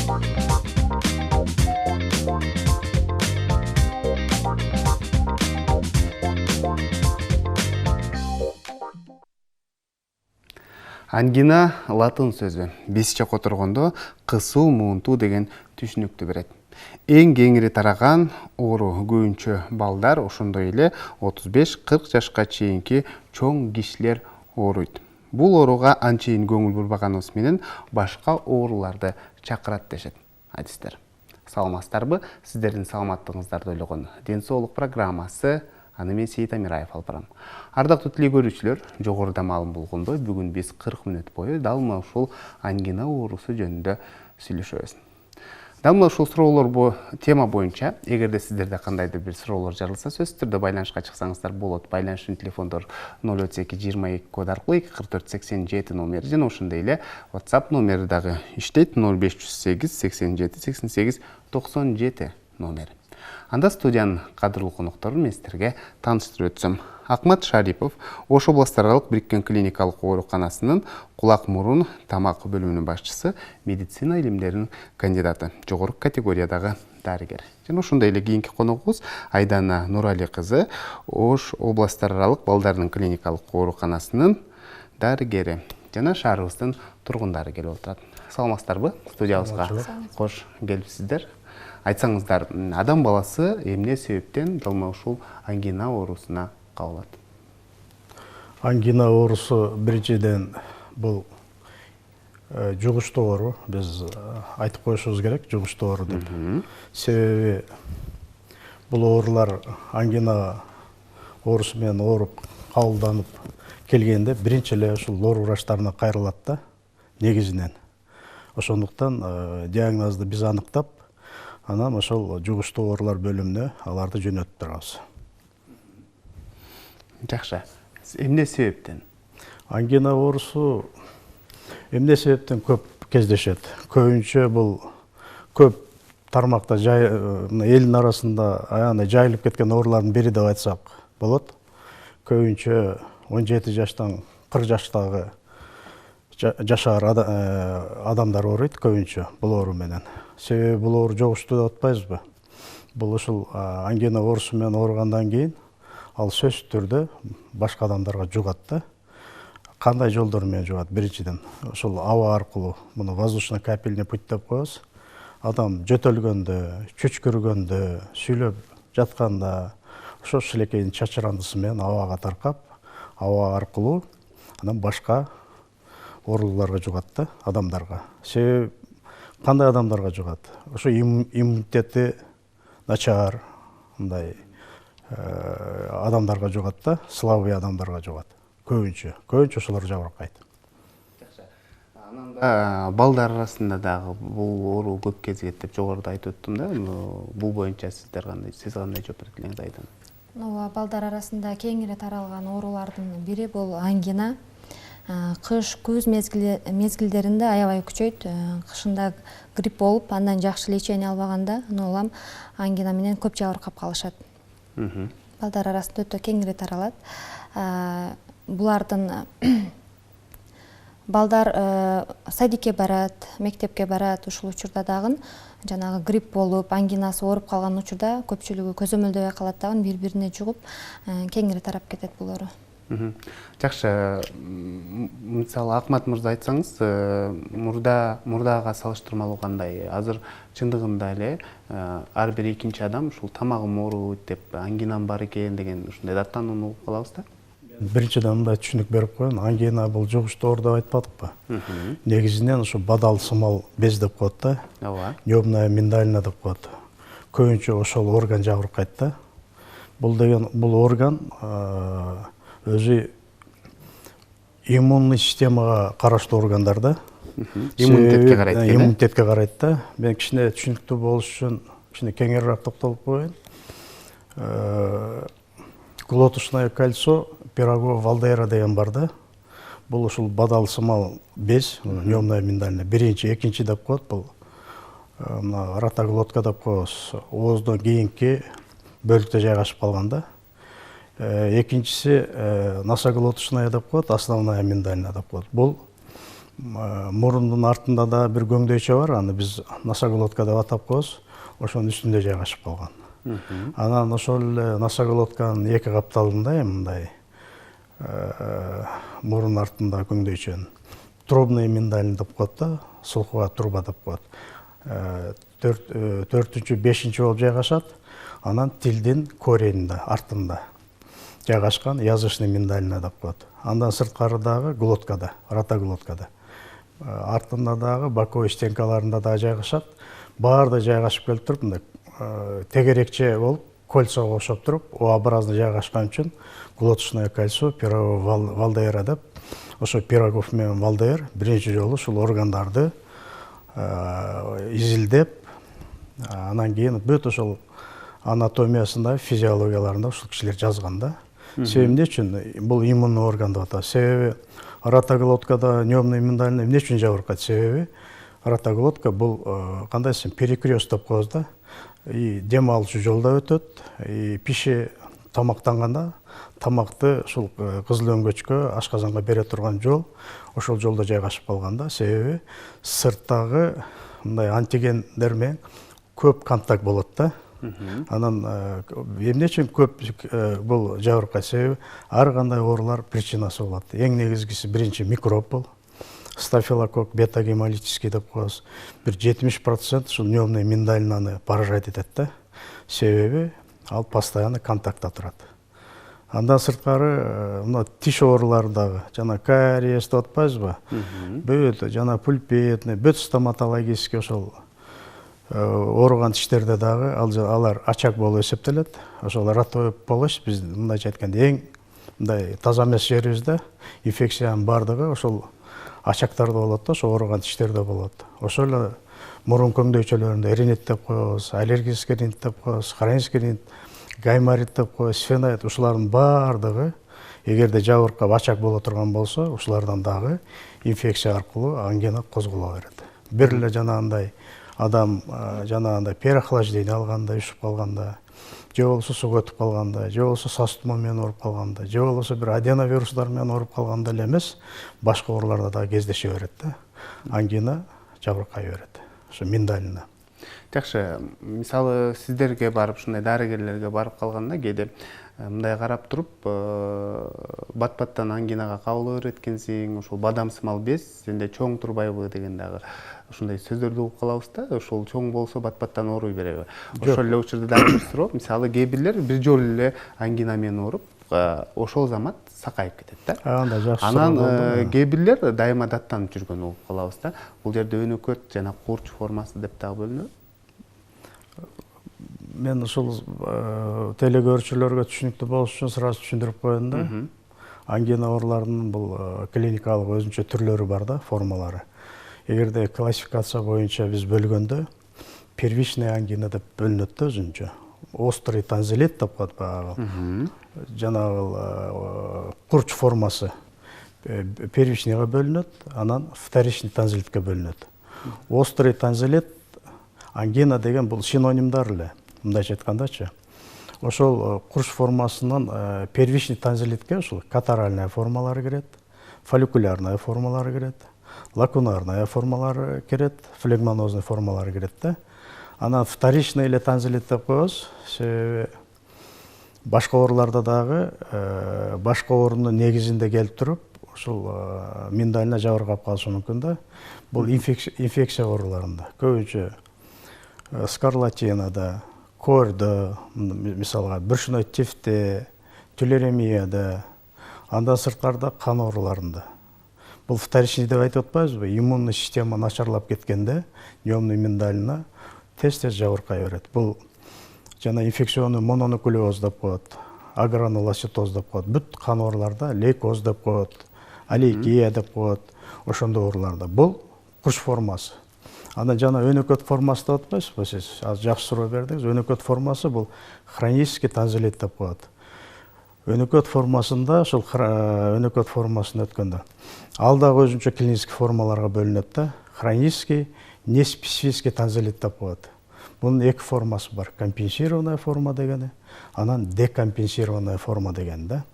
Ангина латын сөзі. Бесче которгондо кысуу муунтуу деген түшүнүктү берет. Эң кеңири тараган оору көбүнчө балдар, ошондой эле 35-40 жашка чейинки чоң кишилер ооруйт. Бул ооруга анчейин көңүл бурбаганыбыз менен башка ооруларды чакырат дешет адистер. Саламатсыздарбы? Сиздердин саламаттыгыңыздарды ойлогон Ден соолук программасы аны мен Сейит Амираев алып барам. Ардактуу теле көрүүчүлөр, жогоруда маалым болгондой, бүгүн биз 40 мүнөт бою дал мына ушул ангина оорусу жөнүндө сүйлөшөбүз. Дал мына ушул суроолор тема боюнча, эгерде сиздерде кандайдыр бир суроолор жарылса, сөзсүз түрдө байланышка чыксаңыздар болот. Байланыштын телефондор 032-22 код аркылуу 4487 номери жана ошондой эле WhatsApp номери дагы иштейт 0508 87 88 97 номери. Анда студиянын кадырлуу конокторун мен сиздерге тааныштырып өтсөм. Акмат Шарипов Ош областаралык бириккен клиникалык ооруканасынын кулак мурун тамак бөлүмүнүн башчысы, медицина илимдеринин кандидаты, жогорку категориядагы дарыгер. Жана ошондой эле кийинки коногубуз Айдана Нурали кызы Ош областаралык балдардын клиникалык ооруканасынын дарыгери жана шаарыбыздын тургундары келип отурат. Саламатсыздарбы? Студиябызга кош келипсиздер. Айтсаңыздар, адам баласы эмне себептен далма ушул ангина оорусуна кабылат? Ангина оорусу биринчиден бул жугуштуу оору. Биз айтып коюшубуз керек, жугуштуу оору деп. Себеби бул оорулар ангина оорусу менен ооруп, кабылданып келгенде биринчи эле ушул лор врачтарына кайрылат да, негизинен. Ошондуктан диагнозду биз аныктап, анан ошол жугуштуу оорулар бөлүмүнө аларды жөнөтүп турабыз. Жакшы. Эмне себептен? Ангина оорусу эмне себептен көп кездешет. Көбүнчө бул көп тармакта элдин арасында аябай жайылып кеткен оорулардын бири деп айтсак болот. Көбүнчө 17 жаштан 40 жаштагы жашар адамдар ооруйт көбүнчө бул оору менен. Себеби бул оору жугуштуу деп атпайбызбы? Бул ушул ангина оорусу менен ооругандан кийин ал сөзсүз түрдө башка адамдарга жугат да. Кандай жолдор менен жугат? Биринчиден ушул аба аркылуу, муну воздушно-капельный путь деп коебуз. Адам жөтөлгөндө, чүчкүргөндө, сүйлөп жатканда ошол шилекейдин чачырандысы менен абага таркап, аба аркылуу анан башка ооруларга жугат да, адамдарга. Себеби кандай адамдарга жугат? Ошо иммунитети начар, мындай адамдарга жугат да, слабый адамдарга жугат. Көбүнчө ошолор жабыркайт. Анан да балдар арасында дагы бул оору көп кезигет деп жогоруда айтып өттүм да. Бул боюнча сиз кандай жооп берет элеңиз Айдан? Балдар арасында кеңири таралган оорулардын бири бул ангина. Кыш, күз мезгилдеринде аябай күчөйт. Кышында грипп болуп, андан жакшы лечение албаганда, улам ангина менен көп жабыркап калышат. Балдар арасында өтө кеңири таралат. Булардын балдар садикке барат, мектепке барат, ушул учурда дагы жанагы грипп болуп, ангинасы ооруп калган учурда көпчүлүгү көзөмөлдөбөй калат дагы, бири-бирине жугуп, кеңири тарап кетет бул оору. Жакшы, мисалы Акмат мырза айтсаңыз, мурдага салыштырмалуу кандай? Азыр чындыгында эле ар бир экинчи адам ушул тамагым ооруйт деп, ангинам бар экен деген ушундай даттанууну угуп калабыз да? Биринчиден мындай түшүнүк берип коеюн. Ангина бул жугуштуу оору деп айтпадыкпы? Негизинен ушу бадал сымал без деп коет да. Ооба. Небная миндалина деп коет. Көбүнчө ошол орган жабыркайт да. Бул орган өзү иммунный системага караштуу органдар да. Иммунитетке карайт. Иммунитетке карайт да. Мен кичине түшүнүктүү болуш үчүн кичине кеңирираак токтолуп коеюн. Глоточное кольцо Пирогова Валдейра деген бар да. Бул ушул бадал сымал без, небная миндалина. Биринчи, экинчи деп коет. Бул ротоглотка деп коебуз. Ооздон кийинки бөлүктө жайгашып калган да. Экинчиси носоглоточная деп коет, основная миндалина деп коет. Бул мурындын артында да бир көңдөйчө бар, аны биз носоглотка деп атап коебуз. Ошонун үстүндө жайгашып калган. Анан ошол эле носоглотканын эки капталында мындай мурун артында көңдөйчөнүн трубный миндалин деп коет да, слуховая труба деп коет. 4-5 болуп жайгашат. Анан тилдин коренинде, артында жайгашкан язычный миндалина деп коет. Андан сырткары дагы глоткада, ротоглоткада. Артында дагы боковой стенкаларында да жайгашат. Баарда жайгашып келип туруп, мындай тегерекче болуп, кольцого окшоп туруп, O-образно жайгашкан үчүн глоточное кольцо пирогового Валдеера деп. Ошо Пирогов менен Валдеер биринчи жолу ушул органдарды изилдеп, анан кийин бүт ошол анатомиясында, физиологияларында ушул кишилер жазган да. Себеби эмне үчүн бул иммундуу орган деп атат? Себеби ротоглоткада нёмный миндалин эмне үчүн жабыркайт? Себеби ротоглотка бул кандай десем перекрест деп коебуз да. Дем алуучу жолдо өтөт, пише тамактанганда тамакты ушул кызыл өңгөчкө, ашказанга бере турган жол, ошол жолдо жайгашып калган да. Себеби сырттагы мындай антигендер менен көп контакт болот да. Анан эмне үчүн көп бул жабыркайт? Себеби ар кандай оорулар причинасы болот. Эң негизгиси биринчи микроб бул. Стафилококк бета-гемолитический деп коебуз. Бир 70% ушул нёмный миндалинаны поражать этет да. Себеби ал постоянно контактта турат. Андан сырткары мына тиш оорулары дагы, жана кариес деп атпайбызбы? Бүт жана пульпетный, бүт стоматологический ошол ооруган тиштерде дагы алар очаг болуп эсептелет. Ошол ротовый полость биз мындайча айтканда эң мындай таза эмес жерибизде инфекциянын бардыгы ошол очактарда болот да, ошо ооруган тиштерде болот. Ошол эле мурун көңдөйчөлөрүндө ринит деп коебуз, аллергический ринит деп коебуз, хронический ринит, гайморит деп коебуз, сфеноид, ушулардын бардыгы эгерде жабыркап очаг боло турган болсо, ушулардан дагы инфекция аркылуу ангина козголо берет. Бир эле жанагындай адам жанагындай переохлаждение алганда, ушуп калганда, же болбосо суга өтүп калганда, же болбосо сас тумоо менен ооруп калганда, же болбосо бир аденовирустар менен ооруп калганда эле эмес, башка ооруларда да кездеше берет да. Ангина жабыркай берет. Ошо миндалина. Жакшы, мисалы сиздерге барып, ушундай дарыгерлерге барып калганда кээде мындай карап туруп, бат-баттан ангинага кабыл берет экенсиң, ушул бадамсымал без сенде чоң турбайбы деген дагы ушундай сөздөрдү угуп калабыз да. Ошол чоң болсо бат-баттан ооруй береби? Ошол эле учурда дагы бир суроо, мисалы кээ бирлер бир жолу эле ангина менен ооруп, ошол замат сакайып кетет да. Анда жакшы. Анан кээ бирлер дайыма даттанып жүргөн угуп калабыз да. Бул жерде өнөкөт жана курч формасы деп дагы бөлүнөт. Мен ушул телекөрүүчүлөргө түшүнүктүү болуш үчүн сразу түшүндүрүп коеюн да. Ангина ооруларынын бул клиникалык өзүнчө түрлөрү бар да, формалары. Эгерде классификация боюнча биз бөлгөндө первичный ангина деп бөлүнөт да өзүнчө. Острый танзилит деп коет баягы. Жанагы курч формасы первичныйга бөлүнөт, анан вторичный танзилитке бөлүнөт. Острый танзилит, ангина деген бул синонимдар эле, мындайча айткандачы. Ошол курч формасынан первичный танзилитке ошол катаральная формалары кирет, фолликулярная формалары кирет, лакунарная формалары кирет, флегмонозный формалары кирет да. Анан вторичный эле танзилит деп коебуз. Себеби башка ооруларда дагы башка оорунун негизинде келип туруп, ушул миндалина жабыркап калышы мүмкүн да. Бул инфекция ооруларында көбүнчө скарлатинада, кордо, мисалга брюшной тифте, тулеремияда, андан сырткарда кан ооруларында. Бул вторичный деп айтып атпайбызбы? Иммунный система начарлап кеткенде нёмный миндалина тез-тез жабыркай берет. Бул жана инфекционный мононуклеоз деп коет, агранулоцитоз деп коет, бүт кан ооруларда лейкоз деп коет, алейкия деп коет, ошондой ооруларда. Бул курч формасы. Анан жана өнөкөт формасы деп атпайсызбы сиз? Аз жакшы суроо бердиңиз. Өнөкөт формасы бул хронический танзилит деп коет. Өнөкөт формасында, ошол өнөкөт формасын өткөндө, ал дагы өзүнчө клиникалык формаларга бөлүнөт да. Хронический неспецифический танзилит деп коет. Бунун эки формасы бар. Компенсированная форма дегени, анан декомпенсированная форма деген да.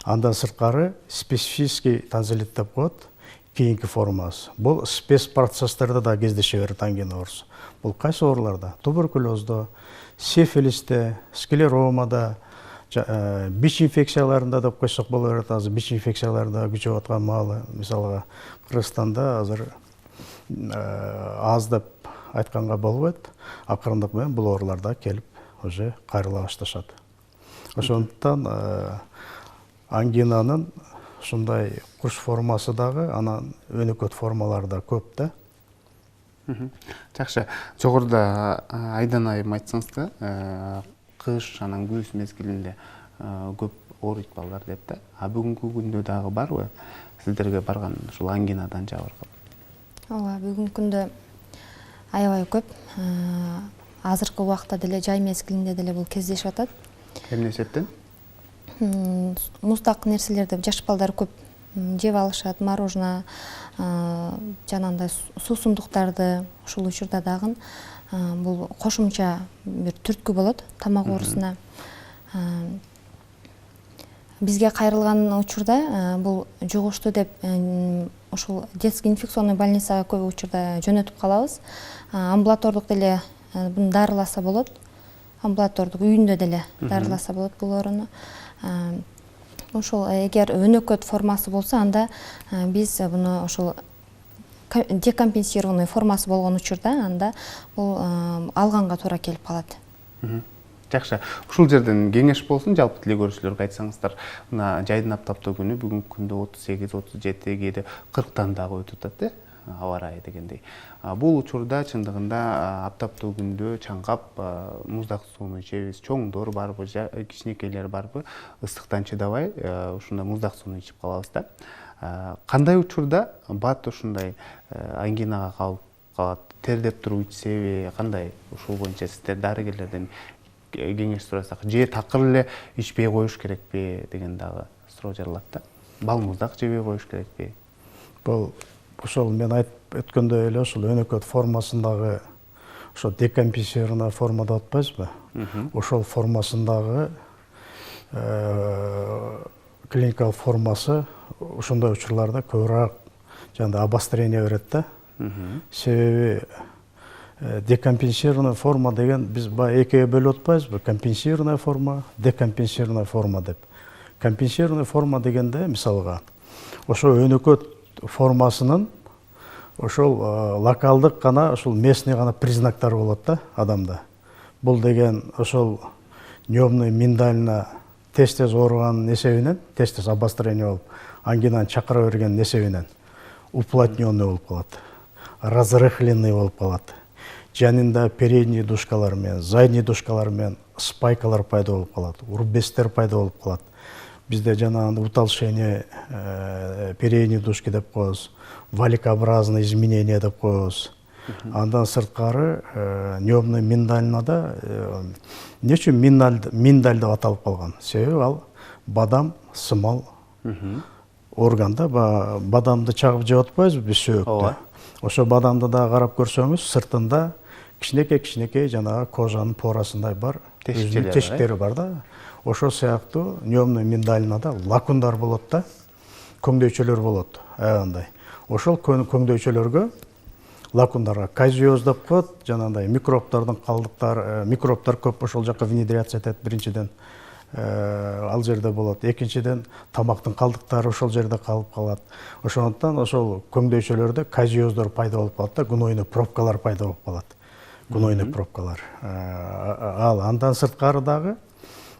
Андан сырткары специфический танзилит деп коет. кийинки формасы. Бұл спец процестерде да кездеше берет ангина оорусу. Бұл кайсы ооруларда? Туберкулезде, сифилисте, склеромада, бич инфекцияларында деп койсок боло берет. Азыр бич инфекцияларында күчөп аткан маалы, мисалга Кыргызстанда азыр аз деп айтканга болбойт. Акырындык менен бул ооруларда келип уже кайрыла башташат. Ошондуктан ангинанын ушундай куш формасы дагы, анан өнөкөт формалары да көп да. Жакшы. Жогоруда Айдан айым айтсаңыз да, кыш анан күз мезгилинде көп ооруйт балдар деп да. А бүгүнкү күндө дагы барбы сиздерге барган ушул ангинадан жабыркап? Ооба, бүгүнкү күндө аябай көп. Азыркы убакта деле жай мезгилинде деле бул кездешип атат. Эмне себептен? Муздак нерселерди жаш балдар көп жеп алышат, мороженое, жанагындай суусундуктарды. Ушул учурда дагы бул кошумча бир түрткү болот тамак оорусуна. Бизге кайрылган учурда бул жугушту деп ушул детский инфекционный больницага көп учурда жөнөтүп калабыз. Амбулатордук деле буну дарыласа болот. Амбулатордук үйүндө деле дарыласа болот бул ооруну. Ошол эгер өнөкөт формасы болсо, анда биз буну ошол декомпенсированный формасы болгон учурда анда бул алганга туура келип калат. Жакшы. Ушул жерден кеңеш болсун, жалпы тиле көрүүчүлөргө айтсаңыздар, мына жайдын аптаптоо күнү бүгүнкү күндө 38, 37, кээде 40тан дагы өтүп атат, аба ырайы дегендей. Бул учурда чындыгында аптаптоо күндө чаңгап муздак сууну ичебиз. Чоңдор барбы, кичинекейлер барбы, ыстыктан чыдабай ушундай муздак сууну ичип калабыз да. Кандай учурда бат ушундай ангинага калып калат? Тердеп туруп ичсеби, кандай? Ушул боюнча сиздер дарыгерлерден кеңеш сурасак, же такыр эле ичпей коюш керекпи деген дагы суроо жаралат да. Бал муздак жебей коюш керекпи? Бул ошол мен айтып өткөндөй эле ошол өнөкөт формасындагы ошо декомпенсированный формада атпайсызбы? Ошол формасындагы клиникалык формасы ошондой учурларда көбүрөөк жана обострение берет да. Себеби декомпенсированный форма деген биз баягы экиге бөлүп атпайбызбы? Компенсированный форма, декомпенсированный форма деп. Компенсированный форма дегенде мисалга ошо өнөкөт формасынын ошол локалдык гана, ошол местный гана признактары болот да адамда. Бул деген ошол нёмный миндально тез-тез ооруган эсебинен, тез-тез обострение болуп, ангинаны чакыра берген эсебинен уплотненный болуп калат, разрыхленный болуп калат. Жанында передний душкалар менен, задний душкалар менен спайкалар пайда болуп калат, урбестер пайда болуп калат. Бизде жанагы утолщение передней душки деп коебуз, валикообразное изменение деп коебуз. Андан сырткары нёмный миндальнада эмне үчүн миндаль деп аталып калган? Себеби ал бадам, сымал органда, бадамды чагып жеп атпайбызбы биз сөөктө. Ошо бадамды да карап көрсөңүз, сыртында кичинекей жанагы кожанын порасындай бар, тешиктери бар да. Ошо сыяктуу нёмный миндалинада лакундар болот да, көңдөйчөлөр болот, аябандай. Ошол көңдөйчөлөргө, лакундарга казиоз деп коет, жанагындай микробдордун калдыктары, микробдор көп ошол жака внедряться этет биринчиден. Ал жерде болот. Экинчиден тамактын калдыктары ошол жерде калып калат. Ошондуктан ошол көңдөйчөлөрдө казиоздор пайда болуп калат да, гнойный пробкалар пайда болуп калат. Гнойный пробкалар. Ал андан сырткары дагы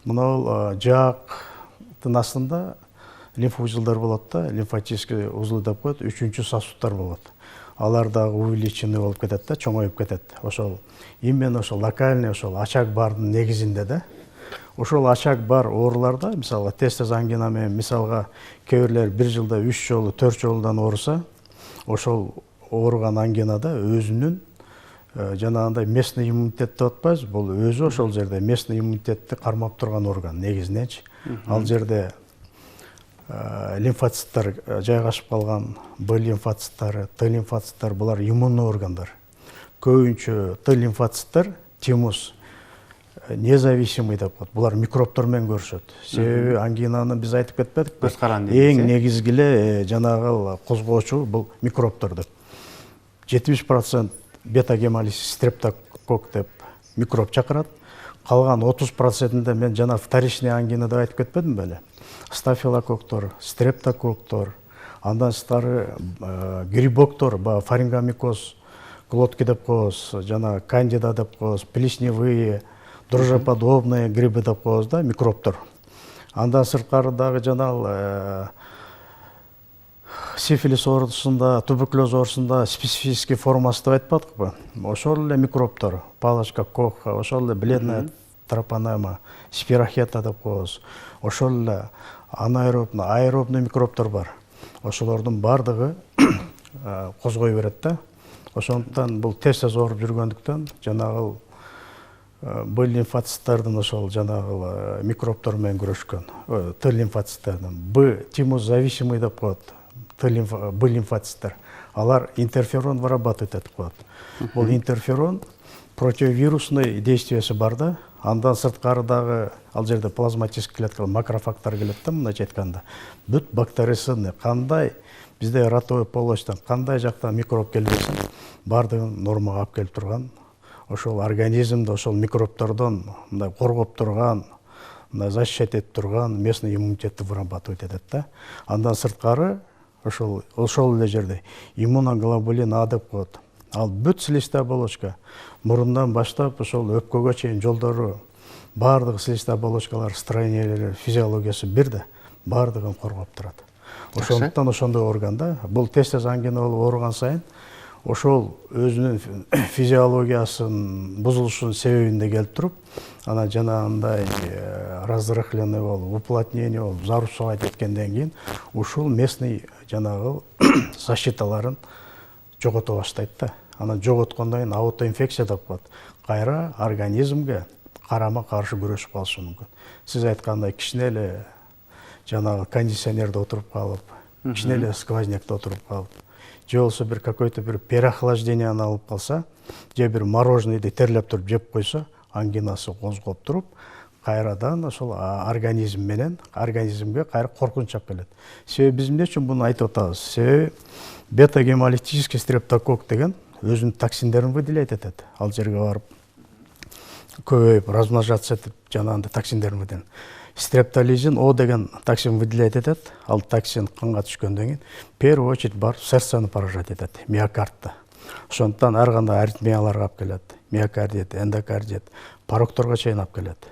мынау жаактын астында лимфоузелдер болот да, лимфатический узлы деп коет, үчүнчү сосудтар болот. Алар дагы увеличенный болуп кетет да, чоңоюп кетет. Ошол именно ошол локальный ошол ачак бардын негизинде да. Ошол ачак бар ооруларда, мисалга тез-тез ангина менен, мисалга кээ бирлер 1 жылда 3 жолу, 4 жолудан ооруса, ошол ооруган ангинада өзүнүн жанагындай местный иммунитет деп атпайбыз, бул өзү ошол жерде местный иммунитетти кармап турган орган негизиненчи. Ал жерде лимфоциттер жайгашып калган, Б лимфоциттары, Т лимфоциттар, булар иммунный органдар. Көбүнчө Т лимфоциттер тимус независимый деп коет. Булар микробтор менен көрүшөт. Себеби ангинаны биз айтып кетпедикпи? Көз каран дейбиз. Эң негизги эле жанагы козгоочу бул микробтор деп. 70% бета-гемолиз стрептокок деп микроб чакырат. Калган 30%-inde мен жана вторичный ангина деп айтып кетпедим беле? Стафилококктор, стрептококктор, андан сырткары грибоктор, фарингомикоз, глотки деп коебуз, жана кандида деп коебуз, плесневые, дрожжеподобные грибы деп коебуз да, микробтор. Андан сырткары дагы жанагы сифилис оорусунда, туберкулез оорусунда специфический формасы деп айтпадыкпы? Ошол эле микробтор, палочка, коха, ошол эле бледная тропонема, спирохета деп коебуз. Ошол эле анаэробный, аэробный микробтор бар. Ошолордун бардыгы козгой берет да. Ошондуктан бул тез ооруп жүргөндүктөн жанагы Б лимфоциттардын ошол жанагы микробтор менен күрөшкөн. Т лимфоциттардын Б тимус зависимый деп коет. Б лимфоциттар. Алар интерферон вырабатывать этип коет. Бул интерферон противовирусный действиясы бар да. Андан сырткары дагы ал жерде плазматический клеткалар, макрофагтар келет да, мындайча айтканда. Бүт бактерицидный кандай бизде ротовый полочтон кандай жактан микроб келбесин бардыгын нормага алып келип турган. Ошол организмди ошол микробтордон мындай коргоп турган, мындай защищать этип турган местный иммунитетти вырабатывать этет да. Андан сырткары ошол эле жерде иммуноглобулин А деп коет. Ал бүт слизистая оболочка мурундан баштап ошол өпкөгө чейин жолдору бардык слизистая оболочкалар строениялары, физиологиясы бир да, бардыгын коргоп турат. Ошондуктан ошондой орган да. Бул тез ангина болуп ооруган сайын ошол өзүнүн физиологиясын бузулушунун себебинде келип туруп, анан жанагындай разрыхленный болуп, уплотнение болуп, зарушавать эткенден кийин ушул местный жанагы защиталарын жогото баштайт да. Анан жоготкондон кийин аутоинфекция деп коет. Кайра организмге карама каршы күрөшүп калышы мүмкүн. Сиз айткандай кичине эле жанагы кондиционерде отуруп калып, кичине эле сквознякта отуруп калып, же болбосо бир какой-то бир переохлаждениени алып калса, же бир мороженыйды терлеп туруп жеп койсо, ангинасы козгоп туруп, кайрадан ошол организм менен организмге кайра коркунуч алып келет. Себеби биз эмне үчүн муну айтып атабыз? Себеби бета-гемолитический стрептокок деген өзүнүн токсиндерин выделяет этет. Ал жерге барып көбөйүп размножаться этип жанагындай токсиндерин выделяет. Стрептолизин О деген токсин выделяет этет. Ал токсин канга түшкөндөн кийин в первую очередь барып сердцени поражать этет, миокардты. Ошондуктан ар кандай аритмияларга алып келет. Миокардит, эндокардит, парокторго чейин алып келет.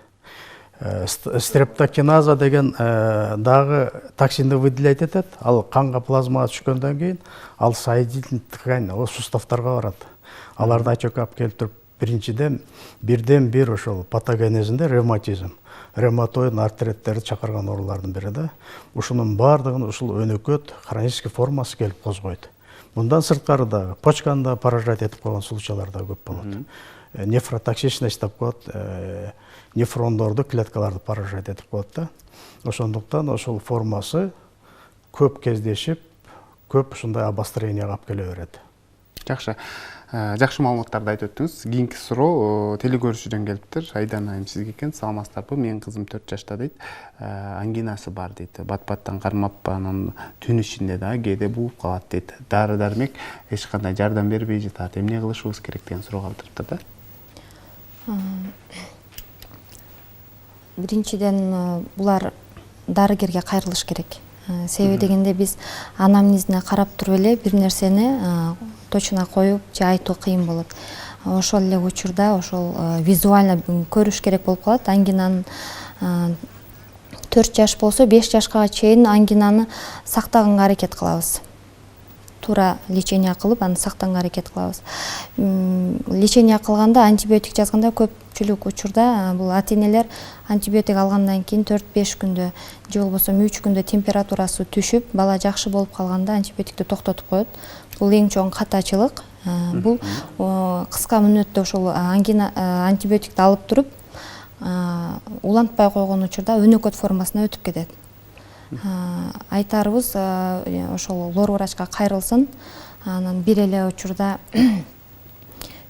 Стрептокиназа деген дагы токсинди выделяет этет. Ал канга плазмага түшкөндөн кийин ал соединительный ткань, суставтарга барат. Аларды отек алып келип туруп, бирден бир ошол патогенезинде ревматизм, ревматоидный артриттерди чакырган оорулардын бири да. Ушунун бардыгын ушул өнөкөт хронический формасы келип козгойт. Мындан сырткары дагы почканы да поражать этип койгон случайлар да көп болот. Нефротоксичность деп коет, нефрондорду, клеткаларды поражать этип коет да. Ошондуктан ошол формасы көп кездешип, көп ушундай обостренияга алып келе берет. Жакшы. Жакшы маалыматтарды айтып өттүңүз. Кийинки суроо телегөрүүчүдөн келиптир. Айдан айым сизге экен. Саламатсыздарбы? Менин кызым 4 жашта дейт. Ангинасы бар дейт. Бат-баттан кармап, анан түн ичинде да кээде бууп калат дейт. Дары-дармек эч кандай жардам бербей жатат. Эмне кылышыбыз керек деген суроо калтырыптыр да. Биринчиден булар дарыгерге кайрылыш керек. Себеби дегенде биз анамнезине карап туруп эле бир нерсени точно коюп же айтуу кыйын болот. Ошол эле учурда ошол визуально көрүш керек болуп калат. Ангинанын 4 жаш болсо 5 жашка чейин ангинаны сактаганга аракет кылабыз. Туура лечение кылып, аны сактаганга аракет кылабыз. Лечение кылганда, антибиотик жазганда көпчүлүк учурда бул ата-энелер антибиотик алгандан кийин 4-5 күндө же болбосо 3 күндө температурасы түшүп, бала жакшы болуп калганда антибиотикти токтотуп коет. Бул эң чоң катачылык. Бул кыска мүнөттө ошол антибиотикти алып туруп, улантпай койгон учурда өнөкөт формасына өтүп кетет. Айтарыбыз ошол лор врачка кайрылсын. Анан бир эле учурда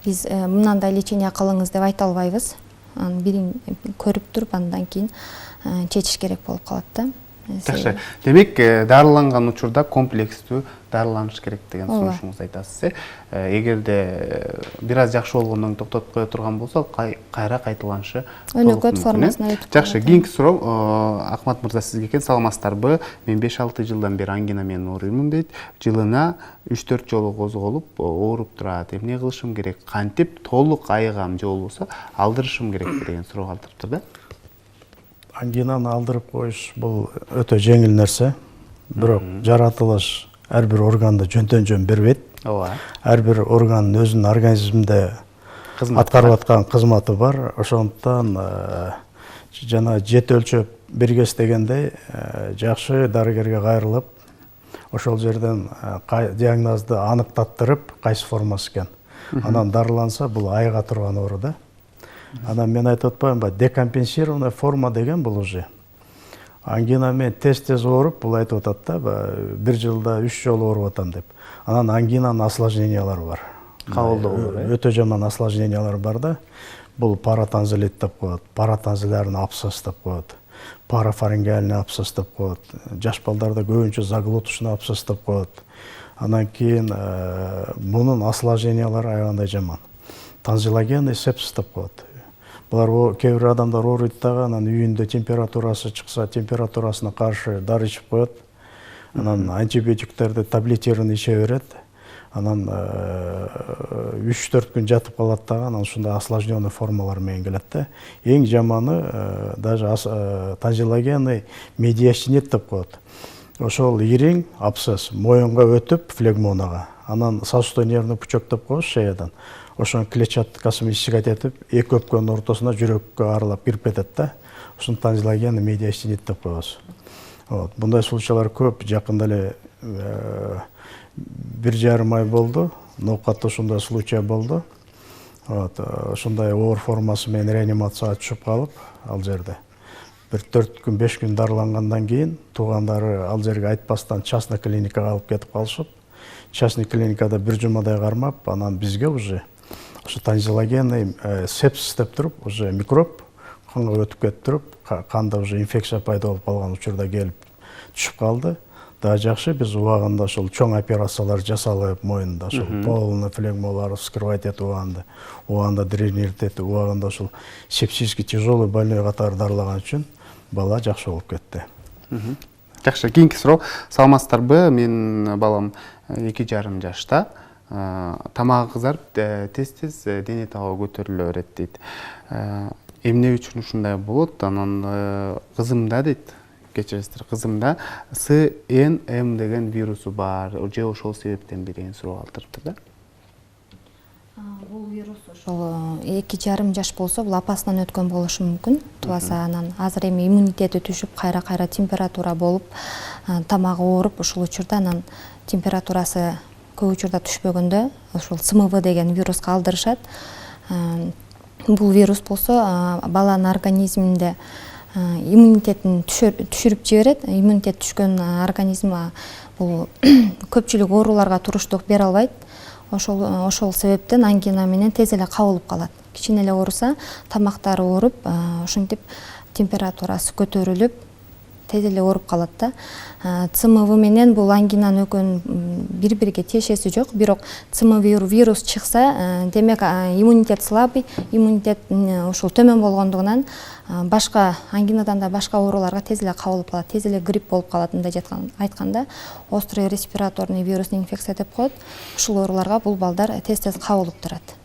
биз мындай лечение кылыңыз деп айта албайбыз. анын бирин көрүп туруп андан кийин чечиш керек болуп калат да. Жакшы. Демек, дарыланган учурда комплекстүү дарыланыш керек деген сунушуңуз айтасыз. Эгерде бир аз жакшы болгондон токтотуп кое турган болсо, кайра кайталанышы өнөкөт формасына өтүп калат. Жакшы, кийинки суроо Акмат мырза сизге экен. Саламатсыздарбы? Мен 5-6 жылдан бери ангина менен ооруймун дейт. Жылына 3-4 жолу козголуп ооруп турат. Эмне кылышым керек? Кантип толук айыгам же болбосо алдырышым керек деген суроо калтырыптыр да. Ангинаны алдырып коюш бул өтө жеңил нерсе. Бирок жаратылыш ар бир органды жөн бербейт. Ооба. Ар бир органдын өзүнүн организминде аткарып аткан кызматы бар. Ошондуктан жана жет өлчөп бергес дегендей жакшы дарыгерге кайрылып, ошол жерден диагнозду аныктаттырып, кайсы формасы экен. Анан дарыланса, бул айыга турган оору да. Анан мен айтып атпаймынбы, декомпенсированная форма деген бул уже. Ангина мен тез ооруп, бул айтып атат да, бир жылда 3 жолу ооруп атам деп. Анан ангинанын осложнениялары бар. Кабылдоолор, өтө жаман осложнениялары бар да. Бул паратонзилит деп коет, паратонзилярный абсцесс деп коет, парафарингеальный абсцесс деп коет, жаш балдарда көбүнчө заглоточный абсцесс деп коет. Анан кийин мунун осложнениялары аябай жаман. Тонзиллогенный сепсис деп коет. Булар кээ бир адамдар ооруйт дагы, анан үйүндө температурасы чыкса, температурасына каршы дары ичип коет. Анан антибиотиктерди таблетированный иче берет. Анан 3-4 күн жатып калат дагы, анан ушундай осложненный формалар менен келет да. Эң жаманы даже тонзиллогенный медиастинит деп коет. Ошол ириң абсцесс моюнга өтүп флегмонага. Анан сосудой нервный пучок деп коебуз шеядан. Ошон клетчаткасы иссигат этип, эки өпкөнүн ортосуна жүрөккө аралап кирип кетет да. Ушун тонзиллогенный медиастинит деп коебуз. Мындай случайлар көп, жакында эле 1,5 ай болду. Ноокатта ушундай случай болду. Ушундай оор формасы менен реанимацияга түшүп калып, ал жерде. Бир 4 күн, 5 күн дарылангандан кийин туугандары ал жерге айтпастан частный клиникага алып кетип калышып, частный клиникада бир жумадай кармап, анан бизге уже ошо тонзиллогенный сепсис деп туруп, уже микроб канга өтүп кетип туруп, канда уже инфекция пайда болуп калган учурда келип түшүп калды. Да жакшы биз убагында ошол чоң операциялар жасалып, моюнда ошол полный флегмолар вскрывать этип убагында дренировать этип, убагында ошол сепсиске тяжелый больной катары дарылаган үчүн бала жакшы болуп кетти. Жакшы, кийинки суроо. Саламатсыздарбы? Менин балам 2,5 жашта. Тамагы кызарып, тез-тез дене табы көтөрүлө берет дейт. Эмне үчүн ушундай болот? Анан кызымда дейт, кечиресиздер, кызымда СНМ деген вирусу бар. Же ошол себептен бир деген суроо калтырыптыр да. Бул вирус ошол 2,5 жаш болсо, бул апасынан өткөн болушу мүмкүн. Тубаса анан азыр эми иммунитети түшүп, кайра температура болуп, тамагы ооруп, ушул учурда анан температурасы көп учурда түшпөгөндө ошол СМВ деген вируска алдырышат. Бул вирус болсо баланын организминде иммунитетин түшүрүп жиберет. Иммунитет түшкөн организм бул көпчүлүк ооруларга туруштук бере албайт. Ошол себептен ангина менен тез эле кабылып калат. Кичине эле ооруса, тамактары ооруп, ошентип температурасы көтөрүлүп, тез эле ооруп калат да. ЦМВ менен бул ангинанын өкөн бири-бириге тиешеси жок, бирок ЦМВ вирус чыкса, демек иммунитет слабый, иммунитет ушул төмөн болгондугунан башка ангинадан да башка ооруларга тез эле кабылып калат, тез эле грипп болуп калат. Мындай айтканда, острый респираторный вирусный инфекция деп коет. Ушул ооруларга бул балдар тез-тез кабылып турат.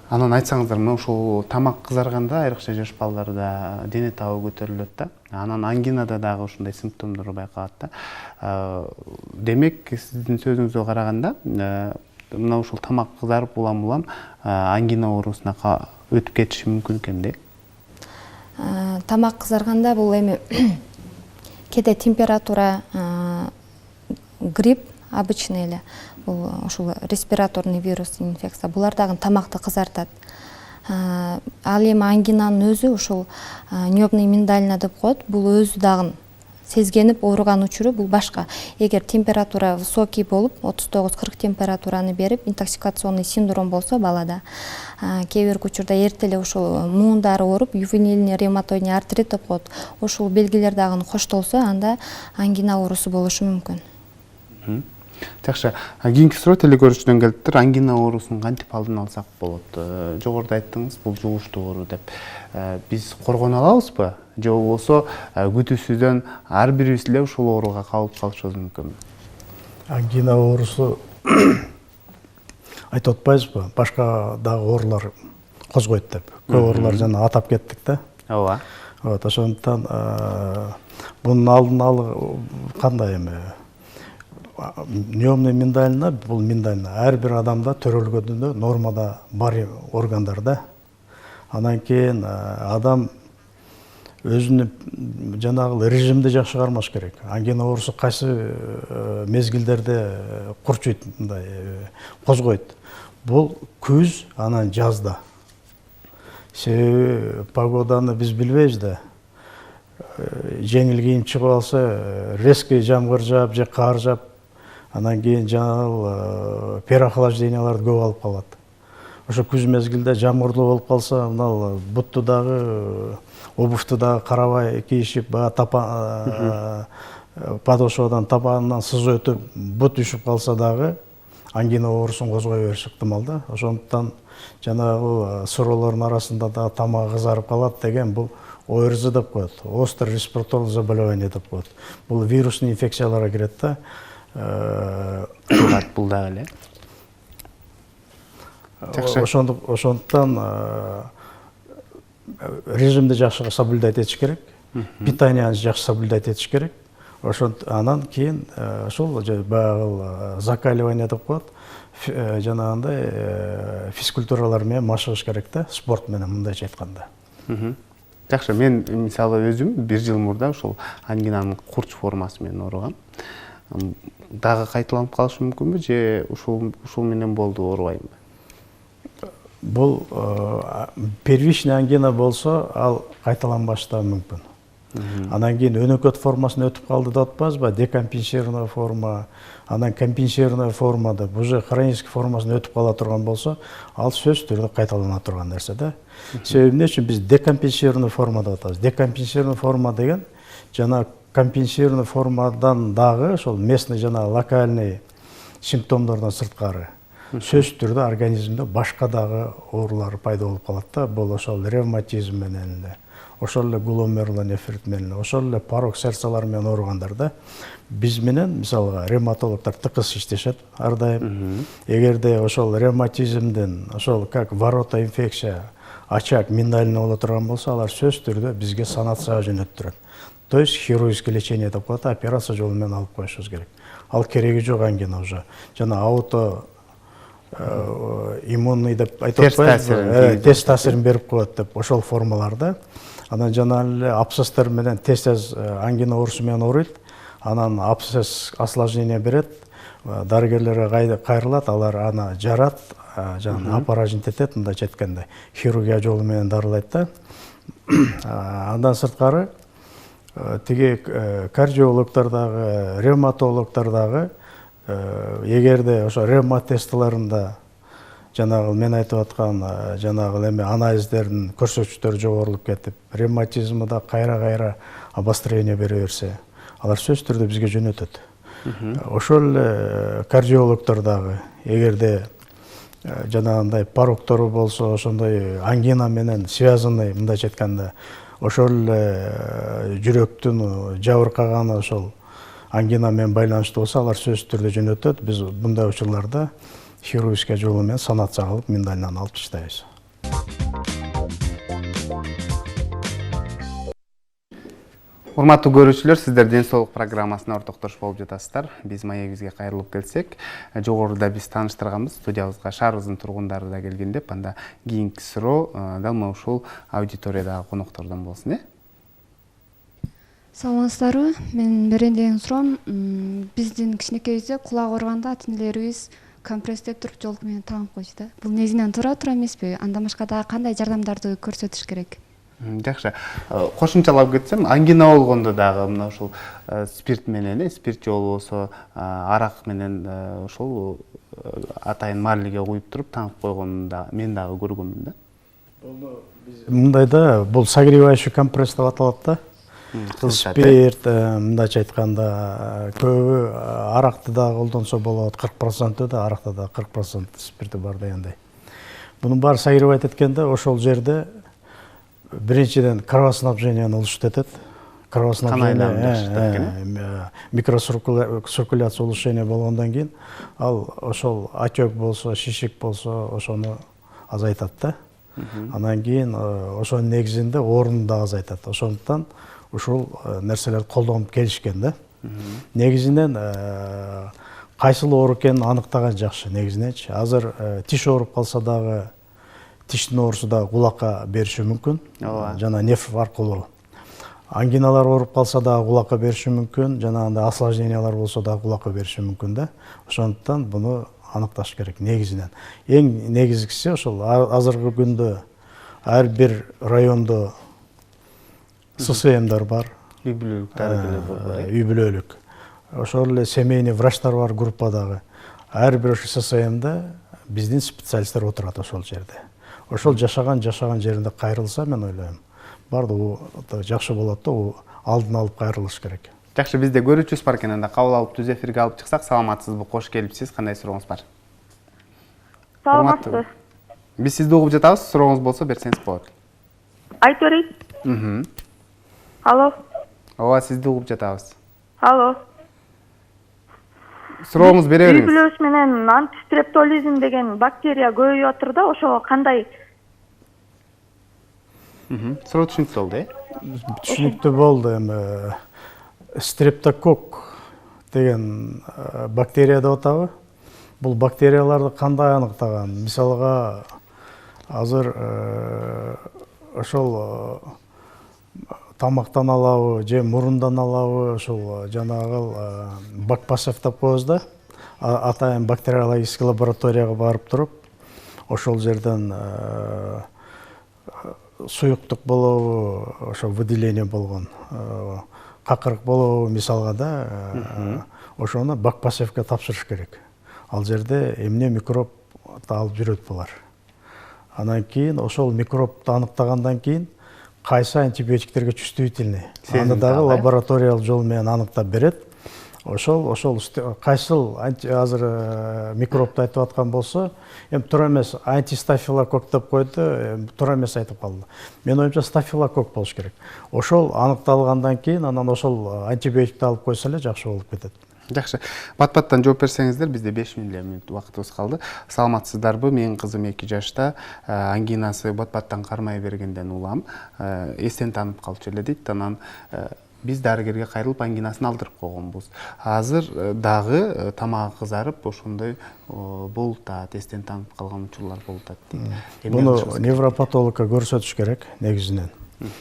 Анан айтсаңыздар, мына ушул тамак кызарганда, айрыкча жаш балдарда дене табы көтөрүлөт да. Анан ангинада дагы ушундай симптомдор байкалат да. Демек, сиздин сөзүңүзгө караганда, мына ушул тамак кызарып улам-улам ангина оорусуна өтүп кетиши мүмкүн экен да. Тамак кызарганда бул эми кээде температура, грипп обычный эле, бул ушул респираторный вирусный инфекция, булар дагы тамакты кызартат. Ал эми ангинанын өзү ушул небный миндалина деп коет, бул өзү дагы сезгенип ооруган учуру бул башка. Эгер температура высокий болуп 39-40 температураны берип интоксикационный синдром болсо балада, кээ бир учурда эрте эле ушул муундары ооруп ювенильный ревматоидный артрит деп коет. Ушул белгилер дагы коштолсо анда ангина оорусу болушу мүмкүн. Жакшы, кийинки суроо телекөрүүчүдөн келиптир. Ангина оорусун кантип алдын алсак болот? Жогоруда айттыңыз, бул жугуштуу оору деп. Биз коргоно алабызбы? Же болбосо күтүүсүздөн ар бирибиз эле ушул ооруга кабылып калышыбыз мүмкүнбү? Ангина оорусу айтып атпайбызбы? Башка дагы оорулар козгойт деп. Көп оорулар жана атап кеттик да. Ооба. Вот, ошондуктан бунун алдын алуу кандай эми? Неомный миндалина, бул миндалина ар бир адамда төрөлгөндө нормада бар органдар да. Анан кийин адам өзүнүн жанагы режимди жакшы кармаш керек. Ангина оорусу кайсы мезгилдерде курчуйт, мындай козгойт. Бул күз, анан жазда. Себеби погоданы биз билбейбиз да. Жеңил кийим чыгып алса, резкий жамгыр жаап же кар жаап, анан кийин жаңағы переохлажденияларды көп алып калат. Ошо күз мезгилде жамгырлуу болуп калса, мына бутту дагы, обувду дагы карабай кийишип, подошвадан табанынан сызып өтүп, бут үшүп калса дагы ангина оорусун козгой бериши ыктымал да. Ошондуктан жанагы суроолордун арасында да тамагы кызарып калат деген бул ОРЗ деп коет. Острое респираторное заболевание деп коет. Бул вирусный инфекцияларга кирет да. Бул дагы эле. Ошондуктан режимди жакшы соблюдать этиш керек. Питанияны жакшы соблюдать этиш керек. Анан кийин ошол баягы закаливание деп коет. Жанагындай физкультуралар менен машыгыш керек да, спорт менен мындайча айтканда. Жакшы, мен мисалы өзүм 1 жыл мурда ушул ангинанын курч формасы менен ооругам. Дагы кайталанып калышы мүмкүнбү же ушул менен болду, оорубайбы? Бул первичный ангина болсо, ал кайталанбашы да мүмкүн. Анан кийин өнөкөт формасын өтүп калды деп атпайбызбы? Декомпенсированный форма, анан компенсированный форма деп уже хронический формасын өтүп кала турган болсо, ал сөзсүз түрдө кайталана турган нерсе да. Себеби эмне үчүн биз декомпенсированный форма деп атабыз? Декомпенсированный форма деген жана компенсированный формадан дагы ошол местный жана локальный симптомдордон сырткары сөзсүз түрдө организмде башка дагы оорулар пайда болуп калат да. Бул ошол ревматизм менен эле, ошол эле гломерулонефрит менен, ошол эле порок сердцалар менен ооругандар да. Биз менен мисалга ревматологдор тыкыз иштешет ар дайым. Эгерде ошол ревматизмден ошол как ворота инфекция, очаг, миндалина боло турган болсо, алар сөзсүз түрдө бизге санацияга жөнөттүрөт. То есть хирургическое лечение деп коет, операция жолу менен алып коюшубуз керек. Ал кереги жок ангина уже. Жана ауто иммунный деп айтып атпайбызбы? Терс таасирин берип коет деп ошол формаларда. Анан жана эле абсцесстер менен тез ангина оорусу менен ооруйт. Анан абсцесс осложнение берет. Дарыгерлерге кайрылат, алар аны жарат, жана апаражин тетет, мындайча айтканда, хирургия жолу менен дарылайт да. Андан сырткары тиги кардиологдор дагы, ревматологдор дагы эгерде ошо ревма тестларында жанагы мен айтып аткан жанагы эме анализдердин көрсөткүчтөрү жогорулуп кетип, ревматизмда кайра обострение бере берсе, алар сөзсүз түрдө бизге жөнөтөт. Ошол эле кардиологдор дагы эгерде жанагындай пороктору болсо, ошондой ангина менен связанный, мындайча айтканда, ошол эле жүрөктүн жабыркаганы ошол ангина менен байланыштуу болсо, алар сөзсүз түрдө жөнөтөт. Биз мындай учурларда хирургический жолу менен санация кылып миндалинаны алып таштайбыз. Урматтуу көрүүчүлөр, сиздер Ден соолук программасына ортоктош болуп жатасыздар. Биз маегибизге кайрылып келсек, жогоруда биз тааныштырганбыз, студиябызга шаарыбыздын тургундары да келген деп, анда кийинки суроо дал мына ушул аудиториядагы коноктордон болсун, Саламатсыздарбы? Мен берейин деген суроом, биздин кичинекейибизде кулак ооруганда ата-энелерибиз компресс деп туруп жолку менен тагып койчу да. Бул негизинен туура эмеспи? Андан башка дагы кандай жардамдарды көрсөтүш керек? Жакшы. Кошумчалап кетсем, ангина болгондо дагы мына ушул спирт менен, спирт жолу болсо, арак менен ошол атайын марлиге куюп туруп таңып койгонун мен дагы көргөнмүн да. Мындайда бул согревающий компресс деп аталат да. Спирт, мындайча айтканда, көбү аракты да колдонсо болот, 40% да, аракта да 40% спирти бар дегендей. Бунун баары согревать эткенде ошол жерде биринчиден кровоснабженияны улуштуп этет. Кровоснабжение, микроциркуляция улучшение болгондон кийин ал ошол отек болсо, шишик болсо, ошону азайтат да. Анан кийин ошонун негизинде ооруну да азайтат. Ошондуктан ушул нерселерди колдонуп келишкен да. Негизинен кайсыл оору экенин аныктаган жакшы негизиненчи. Азыр тиш ооруп калса дагы тиштин оорусу да кулакка бериши мүмкүн. Жана нерв аркылуу. Ангиналар ооруп калса да кулакка бериши мүмкүн, жанагындай осложнениялар болсо да кулакка бериши мүмкүн да. Ошондуктан буну аныкташ керек негизинен. Эң негизгиси ошол азыркы күндө ар бир райондо ССМдар бар. Үй бүлөлүк. Ошол эле семейный врачтар бар группадагы. Ар бир ССМде биздин специалисттер отурат ошол жерде. Ошол жашаган жеринде кайрылса, мен ойлойм, бардыгы жакшы болот да, алдын алып кайрылыш керек. Жакшы, бизде көрүүчүбүз бар экен, анда кабыл алып түз эфирге алып чыксак, саламатсызбы, кош келипсиз, кандай сурооңуз бар? Саламатсызбы. Биз сизди угуп жатабыз, сурооңуз болсо берсеңиз болот. Айтып берейин. Алло. Ооба, сизди угуп жатабыз. Алло. Сурооңуз бере бериңиз. Туберкулез менен антистрептолизм деген бактерия көбөйүп атыр да, ошого кандай? Суроо түшүнүктүү болду, Түшүнүктүү болду. Эми стрептокок деген бактерия деп атабы? Бул бактерияларды кандай аныктаган? Мисалга, азыр ошол тамактан алабы, же мурундан алабы, ошол жанагы бакпасев деп коебуз да. Атайын бактериологический лабораторияга барып туруп, ошол жерден суюктук болобу, ошо выделение болгон, какырык болобу мисалга да, ошону бакпасевке тапшырыш керек. Ал жерде эмне микроб алып жүрөт булар. Анан кийин ошол микробду аныктагандан кийин кайсы антибиотиктерге чувствительный, аны дагы лабораториялык жол менен аныктап берет. Ошол кайсыл азыр микробду айтып аткан болсо, эми туура эмес антистафилококк деп койду, туура эмес айтып калды. Мен оюмча стафилококк болуш керек. Ошол аныкталгандан кийин анан ошол антибиотикти алып койсо эле жакшы болуп кетет. Жакшы. Бат-баттан жооп берсеңиздер, бизде 5 минут убактыбыз калды. Саламатсыздарбы? Менин кызым 2 жашта, ангинасы бат-баттан кармай бергенден улам, эстен танып калчу эле дейт. Анан биз дарыгерге кайрылып ангинасын алдырып койгонбуз. Азыр дагы тамагы кызарып, ошондой болтат, эстен танып калган учурлар болтат дейт. Буну невропатологко көрсөтүш керек негизинен.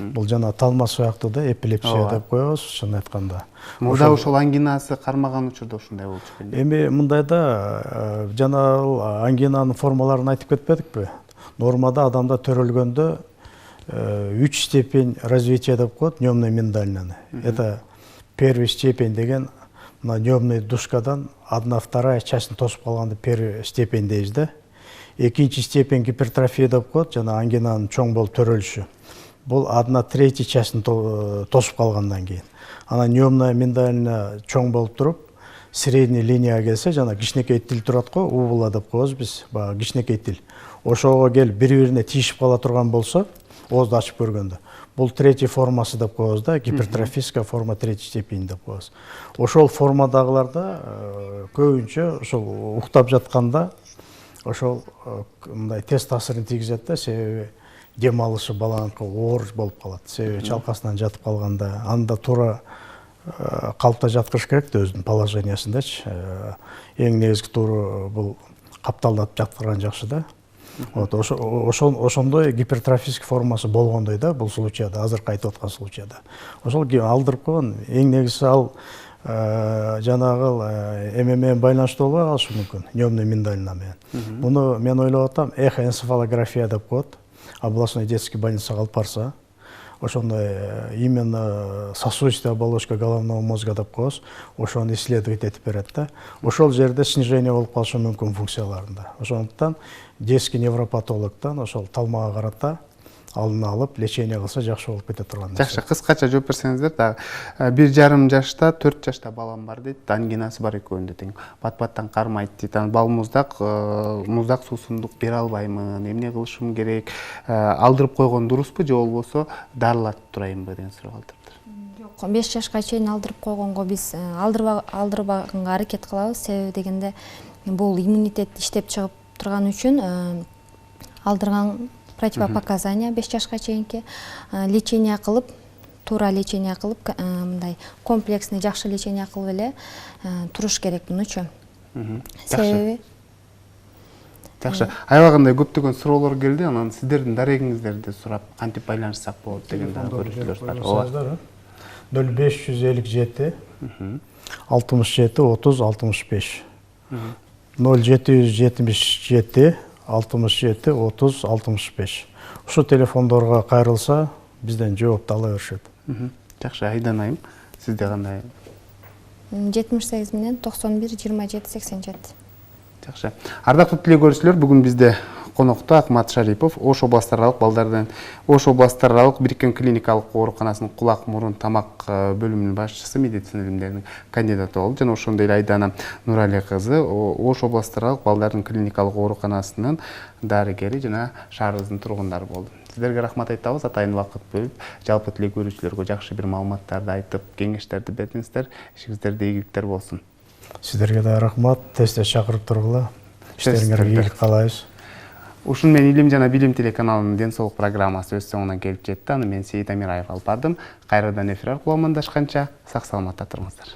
Бул жана талма сыяктуу да, эпилепсия деп коебуз, чын айтканда. Мурда ошол ангинасы кармаган учурда ушундай болчу экен. Эми мындайда жана ангинанын формаларын айтып кетпедикпи? Нормада адамда төрөлгөндө 3 степень развития деп коет, нёмный миндальный. Это первый степень деген, на нёмный душкадан 1/2 частын тосуп калганды первый степень дейбиз да. Экинчи степень гипертрофия деп коет, жана ангинанын чоң болуп төрөлүшү. Бул 1/3 частын тосуп калгандан кийин. Анан нёмная миндальная чоң болуп туруп, средний линияга келсе, жана кичинекей тил турат го, убула деп коебуз биз, баягы кичинекей тил. Ошого келип бири-бирине тиешип кала турган болсо, оозду ачып көргөндө. Бул третий формасы деп коебуз да, гипертрофическая форма третьей степени деп коебуз. Ошол формадагыларда көбүнчө ошол уктап жатканда ошол мындай терс таасирин тийгизет да, себеби дем алышы баланыкы оор болуп калат. Себеби чалкасынан жатып калганда, анда туура калпта жаткырыш керек да өзүнүн положениясындачы. Эң негизги тууру бул капталдап жаткырган жакшы да. Ошондой гипертрофический формасы болгондой да, бул случайда, азыркы айтып аткан случайда. Ошол алдырып койгон, эң негизги ал жанагы эме менен байланыштуу болбой калышы мүмкүн, нёмный миндальный менен. Буну мен ойлоп атам, эхоэнцефалография деп коет. Областной детский больницага алып барса, ошондой именно сосудистая оболочка головного мозга деп коебуз, ошону исследовать этип берет да. Ошол жерде снижение болуп калышы мүмкүн функцияларында. Ошондуктан детский невропатологдон ошол талмага карата алдын алып лечение кылса жакшы болуп кете турган нерсе. Жакшы, кыскача жооп берсеңиздер дагы. 1,5 жашта, 4 жашта балам бар дейт. Ангинасы бар экөөндө тең. Бат-баттан кармайт дейт. Бал муздак суусундук бере албаймын. Эмне кылышым керек? Алдырып койгон дурусбу же болбосо дарылатып турайынбы деген суроо калтырыптыр. Жок, 5 жашка чейин алдырып койгонго биз алдырбаганга аракет кылабыз. Себеби дегенде бул иммунитет иштеп чыгып турган үчүн алдырган противопоказания 5 жашка чейинки лечение кылып, туура лечение кылып, мындай комплексный жакшы лечение кылып эле туруш керек мунучу. Себеби жакшы. Аябагандай көптөгөн суроолор келди, анан сиздердин дарегиңиздерди сурап, кантип байланышсак болот деген көрүүчүлөр бар. Ооба. 0557 67 30 65. 0777 67 30 65. Ушул телефондорго кайрылса, бизден жоопту ала беришет. Жакшы, Айдан айым, сизде кандай? 78 менен 91 27 87. Жакшы. Ардактуу тилек көрүүчүлөр, бүгүн бизде конокто Акмат Шарипов, Ош областаралык балдардын Ош областаралык бириккен клиникалык ооруканасынын кулак, мурун, тамак бөлүмүнүн башчысы, медицина илимдеринин кандидаты болду. Жана ошондой эле Айдана Нурали кызы Ош областаралык балдардын клиникалык ооруканасынын дарыгери жана шаарыбыздын тургундары болду. Сиздерге рахмат айтабыз, атайын убакыт бөлүп, жалпы тилек көрүүчүлөргө жакшы бир маалыматтарды айтып, кеңештерди бердиңиздер. Ишиңиздерде ийгиликтер болсун. Сиздерге да рахмат, тез чакырып тургула. Иштериңерге ийгилик каалайбыз. Ушун менен Илим жана Билим телеканалынын ден соолук программасы өз соңуна келип жетти. Аны мен Сейит Амираев алып бардым. Кайрадан эфир аркылуу амандашканча сак саламатта туруңуздар.